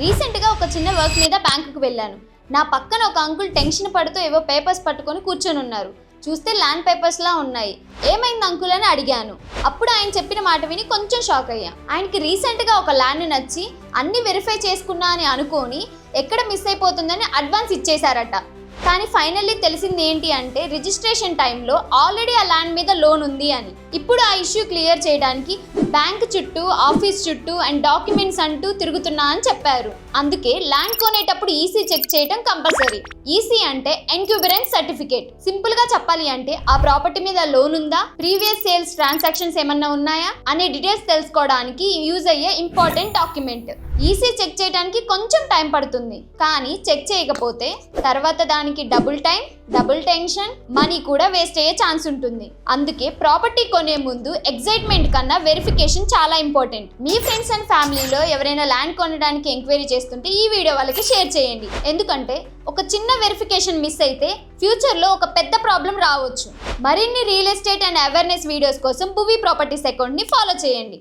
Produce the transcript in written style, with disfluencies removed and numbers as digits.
రీసెంట్గా ఒక చిన్న వర్క్ మీద బ్యాంకుకు వెళ్ళాను. నా పక్కన ఒక అంకుల్ టెన్షన్ పడుతూ ఏవో పేపర్స్ పట్టుకొని కూర్చొని ఉన్నారు. చూస్తే ల్యాండ్ పేపర్స్లా ఉన్నాయి. ఏమైంది అంకుల్ అని అడిగాను. అప్పుడు ఆయన చెప్పిన మాట విని కొంచెం షాక్ అయ్యా. ఆయనకి రీసెంట్గా ఒక ల్యాండ్ నచ్చి అన్ని వెరిఫై చేసుకున్నా అని అనుకొని ఎక్కడ మిస్ అయిపోతుందని అడ్వాన్స్ ఇచ్చేశారట. కానీ ఫైనల్లీ తెలిసింది ఏంటి అంటే రిజిస్ట్రేషన్ టైంలో ఆల్రెడీ ఆ ల్యాండ్ మీద లోన్ ఉంది అని. ఇప్పుడు ఆ ఇష్యూ క్లియర్ చేయడానికి బ్యాంక్ చుట్టూ, ఆఫీస్ చుట్టూ అండ్ డాక్యుమెంట్స్ అంటూ తిరుగుతున్నా అని చెప్పారు. అందుకే ల్యాండ్ కొనేటప్పుడు ఈసీ చెక్ చేయడం కంపల్సరీ. ఈసీ అంటే ఎన్క్యూబరెన్స్ సర్టిఫికేట్. సింపుల్ గా చెప్పాలి అంటే ఆ ప్రాపర్టీ మీద లోన్ ఉందా, ప్రీవియస్ సేల్స్ ట్రాన్సాక్షన్స్ ఏమన్నా ఉన్నాయా అనే డీటెయిల్స్ తెలుసుకోవడానికి యూజ్ అయ్యే ఇంపార్టెంట్ డాక్యుమెంట్. ఈసీ చెక్ చేయడానికి కొంచెం టైం పడుతుంది, కానీ చెక్ చేయకపోతే తర్వాత దానికి double time, double tension, money కూడా వేస్ట్ అయ్యే ఛాన్స్ ఉంటుంది. అందుకే ప్రాపర్టీ కొనే ముందు ఎగ్జైట్మెంట్ కన్నా వెరిఫికేషన్ చాలా ఇంపార్టెంట్. మీ ఫ్రెండ్స్ అండ్ ఫ్యామిలీలో ఎవరైనా ల్యాండ్ కొనడానికి ఎంక్వైరీ చేస్తుంటే ఈ వీడియో వాళ్ళకి షేర్ చేయండి. ఎందుకంటే ఒక చిన్న వెరిఫికేషన్ మిస్ అయితే ఫ్యూచర్లో ఒక పెద్ద ప్రాబ్లం రావచ్చు. మరిన్ని real estate and awareness videos కోసం భువి ప్రాపర్టీస్ అకౌంట్ని ఫాలో చేయండి.